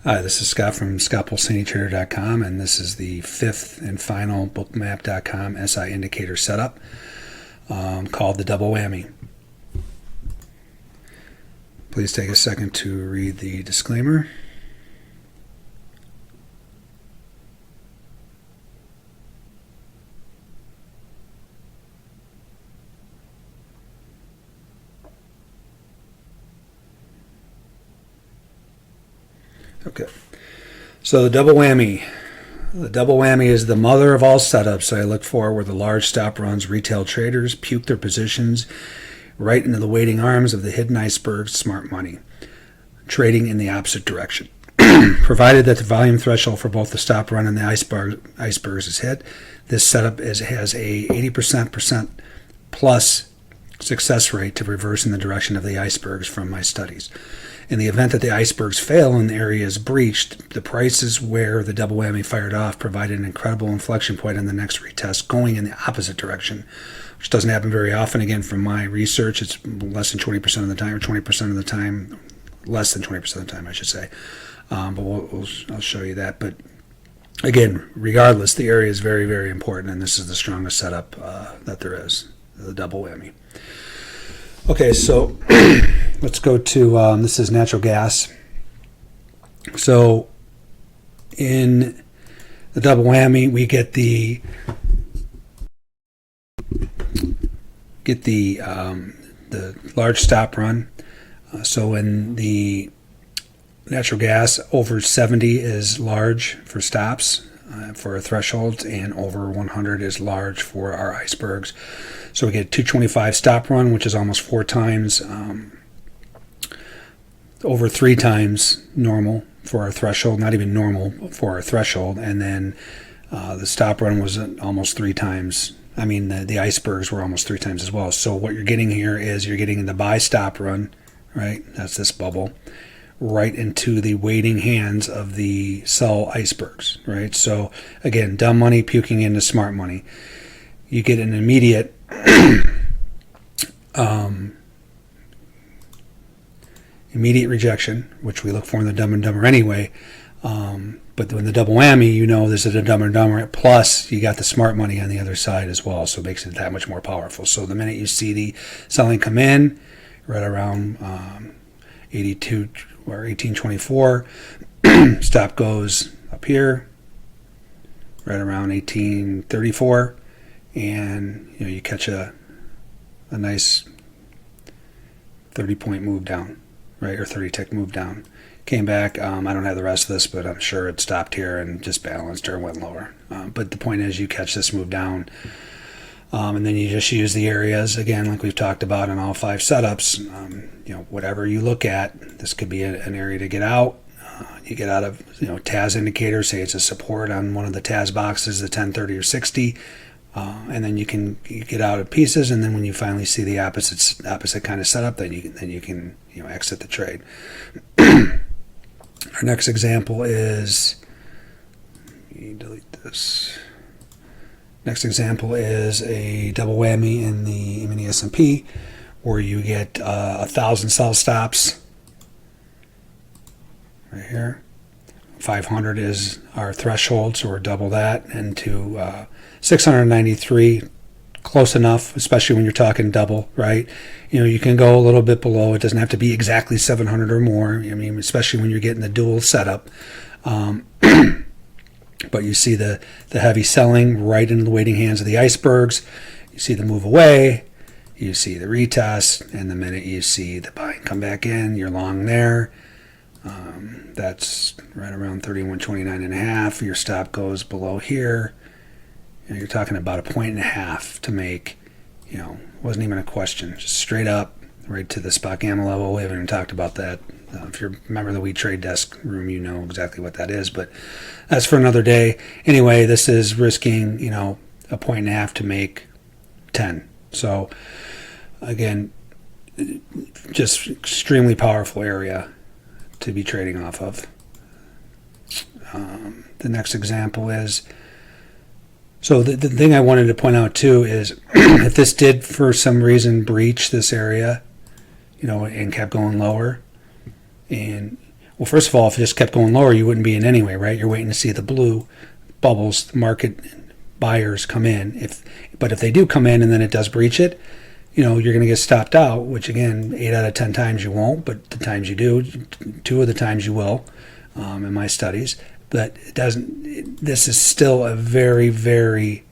Hi, this is Scott from ScottPulsaniTrader.com, and this is the fifth and final Bookmap.com SI indicator setup called the double whammy. Please take a second to read the disclaimer. Okay, so the double whammy. The double whammy is the mother of all setups I look for where the large stop runs retail traders puke their positions right into the waiting arms of the hidden iceberg smart money, trading in the opposite direction. Provided that the volume threshold for both the stop run and the icebergs is hit, this setup has a 80% plus success rate to reverse in the direction of the icebergs from my studies. In the event that the icebergs fail and the area is breached, the prices where the double whammy fired off provided an incredible inflection point on the next retest going in the opposite direction, which doesn't happen very often. Again, from my research, it's less than 20% of the time, or 20% of the time, less than 20% of the time, I should say. But I'll show you that. But again, regardless, the area is very, very important, and this is the strongest setup that there is, the double whammy. Okay, so let's go to, this is natural gas. So in the double whammy, we get the large stop run. So in the natural gas, over 70 is large for stops for our thresholds, and over 100 is large for our icebergs. So we get 225 stop run, which is almost 4 times, over 3 times normal for our threshold, not even normal for our threshold. And then the stop run was almost 3 times. I mean, the icebergs were almost 3 times as well. So what you're getting here is you're getting the buy stop run, right? That's this bubble, right into the waiting hands of the sell icebergs, right? So again, dumb money puking into smart money. You get an immediate immediate rejection, which we look for in the Dumb and Dumber anyway. But when the double whammy, you know this is a Dumb and Dumber. Plus, you got the smart money on the other side as well, so it makes it that much more powerful. So the minute you see the selling come in, right around 82 or 1824, stop goes up here, right around 1834. And you catch a nice 30-point move down, right, or 30-tick move down. Came back. I don't have the rest of this, but I'm sure it stopped here and just balanced or went lower. But the point is, you catch this move down, and then you just use the areas again, like we've talked about in all 5 setups. Whatever you look at, this could be an area to get out. You get out of TAS indicator. Say it's a support on one of the TAS boxes, the 10, 30, or 60. And then you get out of pieces, and then when you finally see the opposite kind of setup, then you can exit the trade. Our next example is, let me delete this. Next example is a double whammy in the mini S&P, where you get 1,000 sell stops right here. 500 is our threshold, so we're double that, and to 693, close enough, especially when you're talking double, right? You can go a little bit below. It doesn't have to be exactly 700 or more. I mean, especially when you're getting the dual setup. But you see the heavy selling right into the waiting hands of the icebergs. You see the move away. You see the retest, and the minute you see the buying come back in, you're long there. That's right around 31.29.5. Your stop goes below here. You're talking about 1.5 points to make. Wasn't even a question. Just straight up, right to the spot gamma level. We haven't even talked about that. If you're a member of the We Trade Desk room, you know exactly what that is. But that's for another day. Anyway, this is risking 1.5 points to make 10. So again, just extremely powerful area to be trading off of. The next example is, so the thing I wanted to point out too is if this did for some reason breach this area, and kept going lower, and Well, first of all, if it just kept going lower, you wouldn't be in anyway, right? You're waiting to see the blue bubbles, the market buyers come in. But if they do come in and then it does breach it, you're going to get stopped out, which again, 8 out of 10 times you won't, but the times you do, 2 of the times you will, in my studies. But it doesn't. This is still a very, very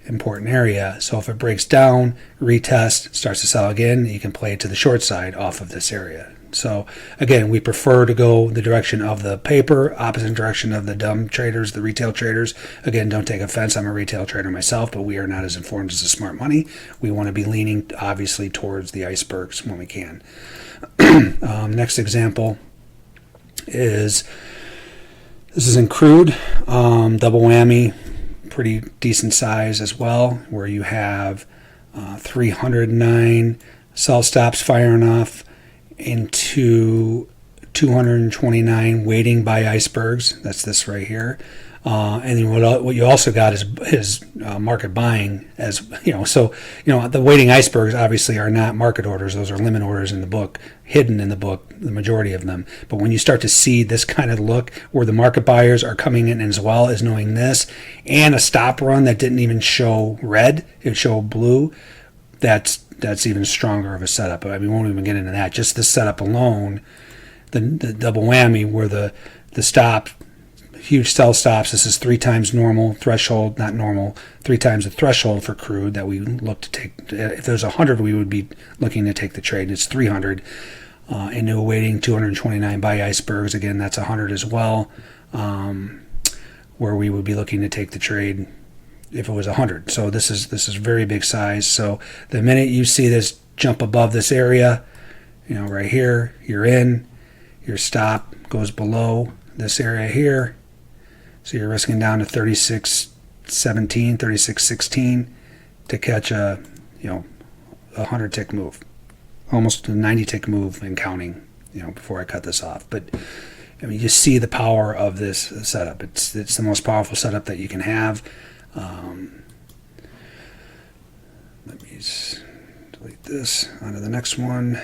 important area. So if it breaks down, retest, starts to sell again, you can play it to the short side off of this area. So again, we prefer to go the direction of the paper, opposite direction of the dumb traders, the retail traders. Again, don't take offense. I'm a retail trader myself, but we are not as informed as the smart money. We want to be leaning, obviously, towards the icebergs when we can. Next example is, this is in crude, double whammy, pretty decent size as well, where you have 309 sell stops firing off into 229 waiting by icebergs. That's this right here. And then what you also got is market buying, as So the waiting icebergs obviously are not market orders; those are limit orders in the book, hidden in the book, the majority of them. But when you start to see this kind of look, where the market buyers are coming in as well as knowing this, and a stop run that didn't even show red, it showed blue. That's even stronger of a setup. But we won't even get into that. Just the setup alone, the double whammy, where the stop, huge sell stops. This is 3 times normal threshold, not normal, 3 times the threshold for crude that we look to take. If there's 100, we would be looking to take the trade. It's 300 into a waiting 229 buy icebergs. Again, that's 100 as well, where we would be looking to take the trade if it was 100. So this is very big size. So the minute you see this jump above this area, right here, you're in. Your stop goes below this area here. So you're risking down to 36.17, 36.16 to catch a 100 tick move, almost a 90 tick move and counting. Before I cut this off, but you see the power of this setup. It's the most powerful setup that you can have. Let me delete this. On to the next one.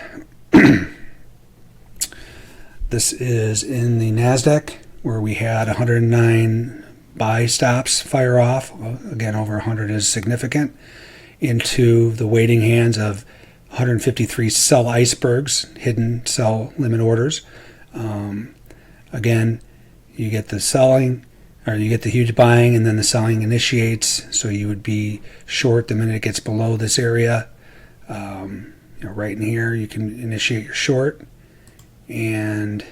This is in the NASDAQ, where we had 109 buy stops fire off. Again, over 100 is significant. Into the waiting hands of 153 sell icebergs, hidden sell limit orders. Again, you get the selling, or you get the huge buying, and then the selling initiates. So you would be short the minute it gets below this area. Right in here, you can initiate your short. And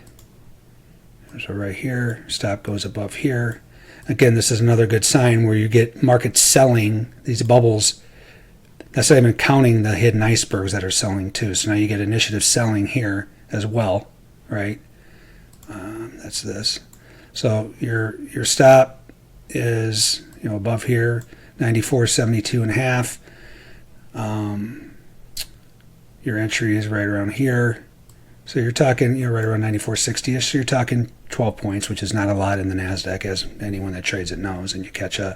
so right here, stop goes above here. Again, this is another good sign where you get market selling these bubbles. That's not even counting the hidden icebergs that are selling too. So now you get initiative selling here as well, right? That's this. So your stop is above here, 94.72 and a half. Your entry is right around here. So you're talking right around 94.60ish. So you're talking 12 points, which is not a lot in the NASDAQ, as anyone that trades it knows. And you catch I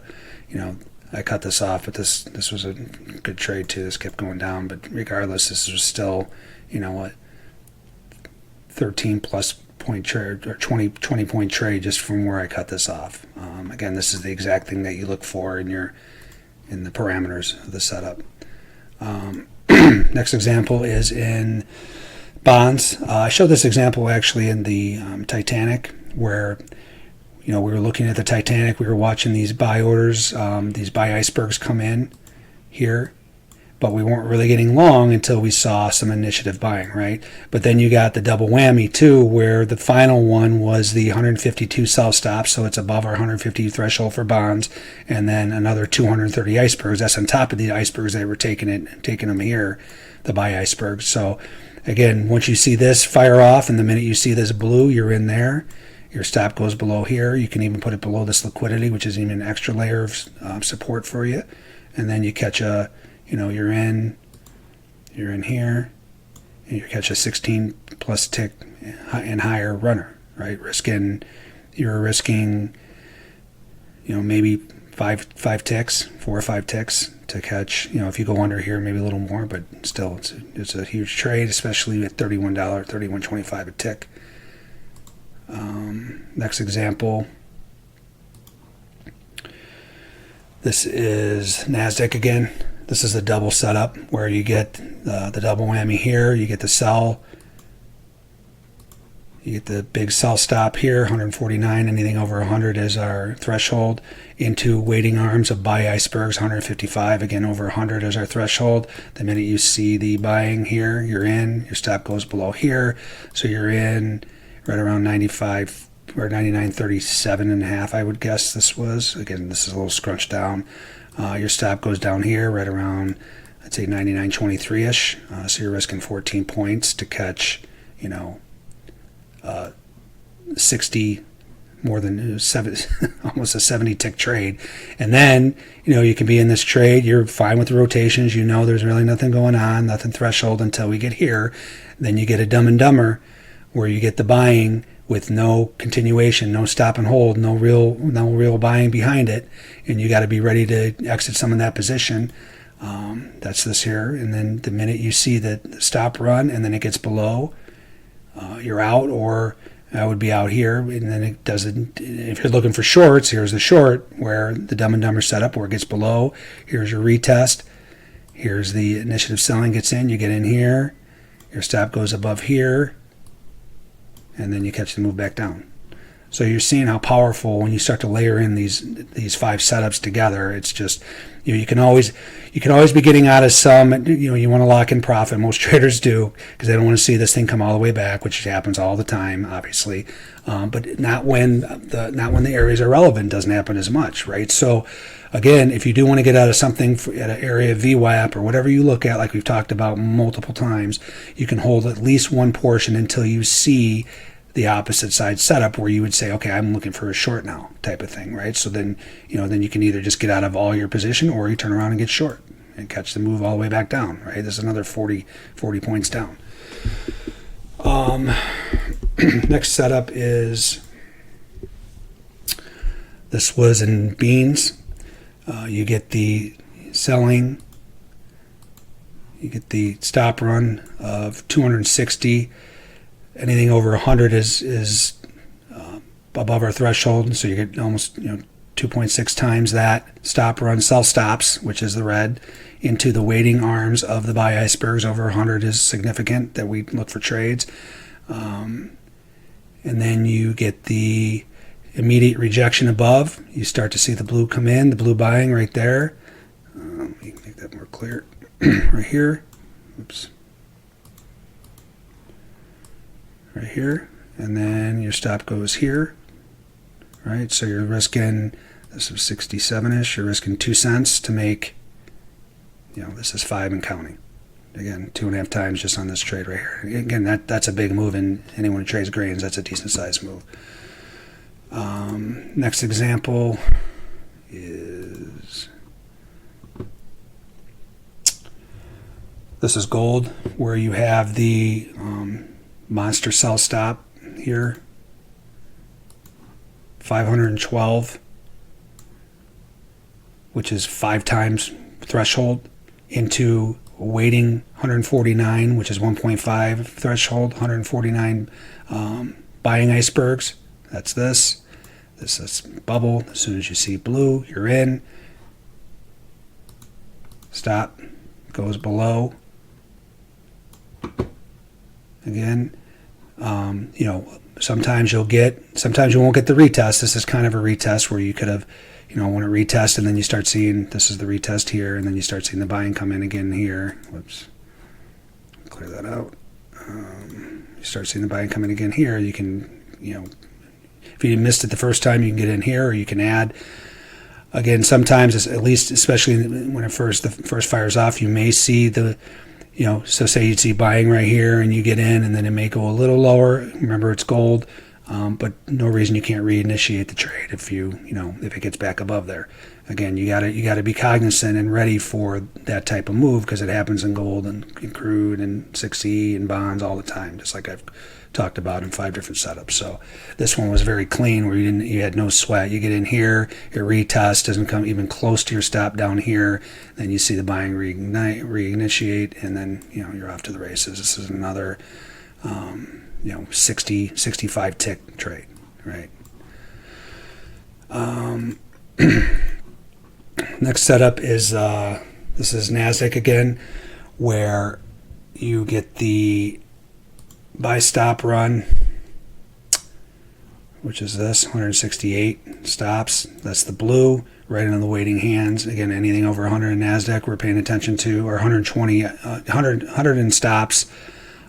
cut this off, but this was a good trade too. This kept going down, but regardless, this was still 13 plus point trade, or 20 point trade just from where I cut this off. Again, this is the exact thing that you look for in the parameters of the setup. Next example is in bonds. I showed this example actually in the Titanic, where we were looking at the Titanic. We were watching these buy orders, these buy icebergs come in here, but we weren't really getting long until we saw some initiative buying, right? But then you got the double whammy too, where the final one was the 152 sell stops, so it's above our 150 threshold for bonds, and then another 230 icebergs. That's on top of the icebergs that were taking them here, the buy icebergs. So again, once you see this fire off, and the minute you see this blue, you're in there. Your stop goes below here. You can even put it below this liquidity, which is even an extra layer of support for you. And then you catch a, you're in here, and you catch a 16 plus tick and higher runner, right? You're risking, maybe 5 ticks, 4 or 5 ticks to catch. If you go under here, maybe a little more, but still, it's a huge trade, especially at $31, $31.25 a tick. Next example. This is NASDAQ again. This is a double setup where you get the double whammy here. You get the sell. You get the big sell stop here, 149. Anything over 100 is our threshold. Into waiting arms of buy icebergs, 155. Again, over 100 is our threshold. The minute you see the buying here, you're in. Your stop goes below here, so you're in right around 95 or 99.37 and a half, I would guess this was. Again, this is a little scrunched down. Your stop goes down here right around, I'd say 99.23ish. So you're risking 14 points to catch, 60, more than 7, almost a 70 tick trade. And then, you can be in this trade. You're fine with the rotations. There's really nothing going on, nothing threshold until we get here. Then you get a Dumb and Dumber where you get the buying with no continuation, no stop and hold, no real buying behind it, and you got to be ready to exit some of that position. That's this here, and then the minute you see the stop run and then it gets below, you're out, or I would be out here, and then it doesn't. If you're looking for shorts, here's the short where the Dumb and Dumber setup where it gets below. Here's your retest. Here's the initiative selling gets in. You get in here. Your stop goes above here. And then you catch the move back down. So you're seeing how powerful when you start to layer in these 5 setups together. It's just you can always be getting out of some. You want to lock in profit. Most traders do because they don't want to see this thing come all the way back, which happens all the time, obviously. But not when the areas are relevant. Doesn't happen as much, right? So again, if you do want to get out of something at an area of VWAP or whatever you look at, like we've talked about multiple times, you can hold at least one portion until you see the opposite side setup where you would say, okay, I'm looking for a short now type of thing, right? So then, then you can either just get out of all your position or you turn around and get short and catch the move all the way back down, right? There's another 40 points down. Next setup is, this was in beans. You get the selling, you get the stop run of 260. Anything over 100 is above our threshold, so you get almost 2.6 times that. Stop run, sell stops, which is the red, into the waiting arms of the buy icebergs. Over 100 is significant that we look for trades. And then you get the immediate rejection above. You start to see the blue come in, the blue buying right there. Let me make that more clear. Right here. Oops. Right here, and then your stop goes here, right? So you're risking, this is 67ish, you're risking 2 cents to make, this is 5 and counting. Again, 2.5 times just on this trade right here. Again, that's a big move, and anyone who trades grains, that's a decent sized move. Next example is, this is gold, where you have the monster sell stop here, 512, which is 5 times threshold, into waiting 149, which is 1.5 threshold, 149 buying icebergs. That's this. This is bubble. As soon as you see blue, you're in. Stop goes below. Again, sometimes you won't get the retest. This is kind of a retest where you could have, want to retest, and then you start seeing, this is the retest here, and then you start seeing the buying come in again here. Whoops. Clear that out. You start seeing the buying come in again here. You can, if you missed it the first time, you can get in here, or you can add. Again, sometimes, especially when the first fires off, you may see the, so say you'd see buying right here and you get in, and then it may go a little lower. Remember, it's gold, but no reason you can't reinitiate the trade if if it gets back above there. Again, you gotta be cognizant and ready for that type of move because it happens in gold and in crude and 6E and bonds all the time, just like I've talked about in 5 different setups. So this one was very clean where you had no sweat. You get in here, your retest doesn't come even close to your stop down here, then you see the buying reinitiate, and then you're off to the races. This is another 65 tick trade, right? Next setup is this is NASDAQ again, where you get the buy stop run, which is this 168 stops. That's the blue, right into the waiting hands. Again, anything over 100 in NASDAQ we're paying attention to, or 120, 100 in stops,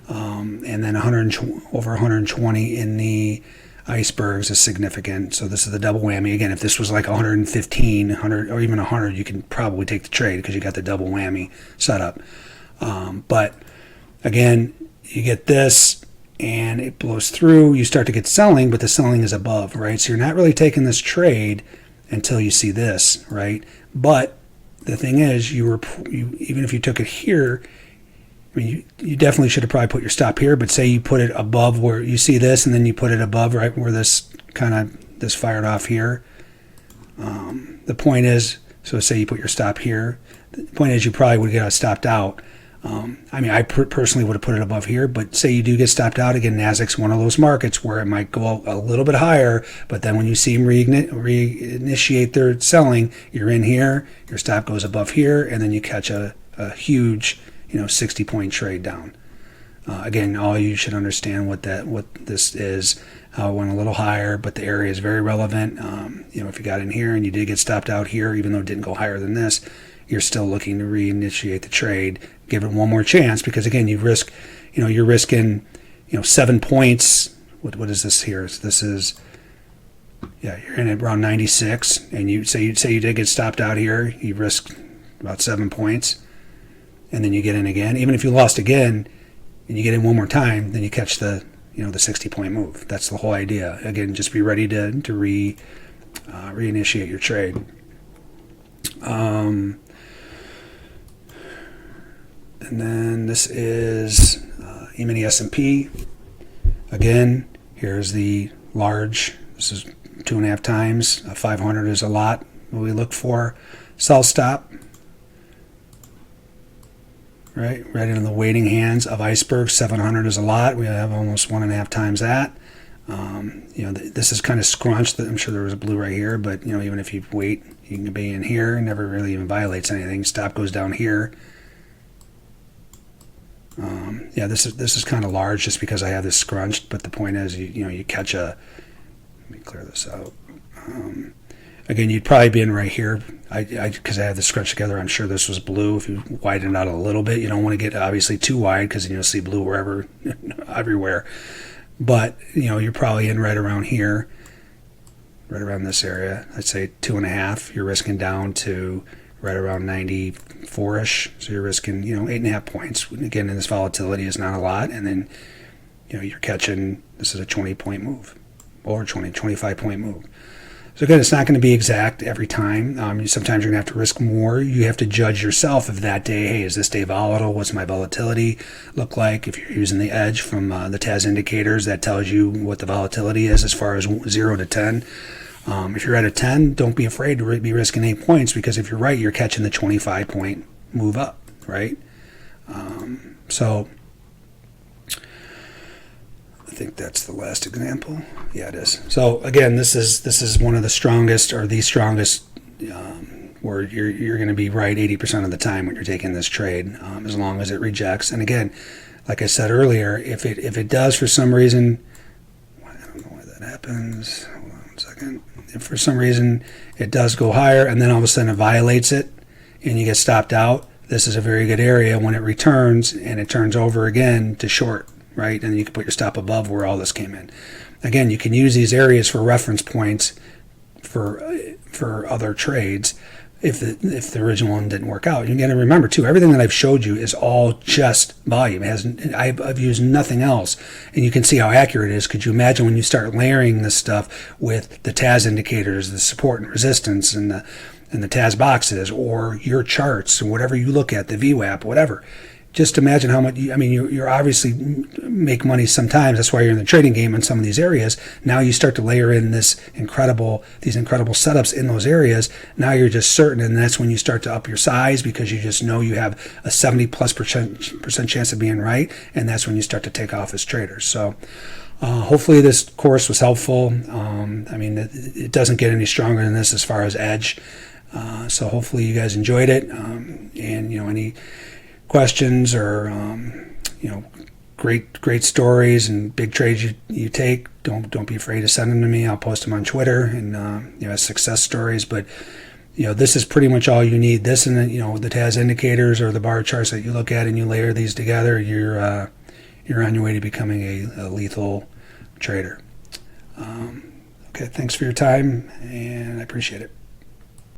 and then over 120 in the icebergs is significant. So this is the double whammy. Again, if this was like 115, 100, or even 100, you can probably take the trade because you got the double whammy setup. But again, you get this and it blows through, you start to get selling, but the selling is above, right? So you're not really taking this trade until you see this, right? But the thing is, even if you took it here, I mean, you definitely should have probably put your stop here, but say you put it above where you see this, and then you put it above right where this fired off here. The point is, so say you put your stop here, the point is you probably would get stopped out. I mean, I personally would have put it above here, but say you do get stopped out, again, NASDAQ's one of those markets where it might go a little bit higher, but then when you see them reinitiate their selling, you're in here, your stop goes above here, and then you catch a huge 60-point trade down. Again, all you should understand what this is. It went a little higher, but the area is very relevant. If you got in here and you did get stopped out here, even though it didn't go higher than this, you're still looking to reinitiate the trade. Give it one more chance, because again, you're risking 7 points. What is this here? This is, you're in at around 96, and you say you did get stopped out here, you risk about 7 points, and then you get in again. Even if you lost again and you get in one more time, then you catch the 60-point move. That's the whole idea. Again, just be ready to reinitiate your trade. And then this is E-mini S&P. Again, here's the large. This is 2.5 times. 500 is a lot. What we look for. Sell stop. Right into the waiting hands of iceberg. 700 is a lot. We have almost 1.5 times that. This is kind of scrunched. I'm sure there was a blue right here, but even if you wait, you can be in here. Never really even violates anything. Stop goes down here. This is kind of large just because I have this scrunched, but the point is, you catch a. Let me clear this out. Again, you'd probably be in right here. Because I have this scrunched together, I'm sure this was blue. If you widen it out a little bit, you don't want to get obviously too wide, because then you'll see blue wherever, everywhere. But you're probably in right around here, right around this area. I'd say 2.5. You're risking down to right around 94-ish. So you're risking 8.5 points. Again, this volatility is not a lot, and then you're catching. This is a 20-point move, or 25-point move. So again, it's not going to be exact every time. Sometimes you're going to have to risk more. You have to judge yourself if that day, hey, is this day volatile? What's my volatility look like? If you're using the edge from the TAS indicators, that tells you what the volatility is as far as 0 to 10. If you're at a 10, don't be afraid to be risking 8 points, because if you're right, you're catching the 25-point move up, right? So I think that's the last example. Yeah, it is. So again, this is one of the strongest, or the strongest, where you're going to be right 80% of the time when you're taking this trade, as long as it rejects. And again, like I said earlier, if it does for some reason, I don't know why that happens. Hold on 1 second. If for some reason it does go higher, and then all of a sudden it violates it, and you get stopped out, this is a very good area when it returns and it turns over again to short. Right, and you can put your stop above where all this came in. Again, you can use these areas for reference points for other trades if the original one didn't work out. You got to remember too, everything that I've showed you is all just volume. I've used nothing else, and you can see how accurate it is. Could you imagine when you start layering this stuff with the TAS indicators, the support and resistance, and the TAS boxes, or your charts, and whatever you look at, the VWAP, whatever. Just imagine how much. You're obviously make money sometimes. That's why you're in the trading game in some of these areas. Now you start to layer in these incredible setups in those areas. Now you're just certain, and that's when you start to up your size, because you just know you have a 70+% chance of being right, and that's when you start to take off as traders. So Hopefully this course was helpful. I mean, it doesn't get any stronger than this as far as edge. So hopefully you guys enjoyed it. And any questions or great stories and big trades you take, don't be afraid to send them to me. I'll post them on Twitter and success stories. But this is pretty much all you need. This and the TAS indicators or the bar charts that you look at and you layer these together, you're on your way to becoming a lethal trader. Okay, thanks for your time, and I appreciate it.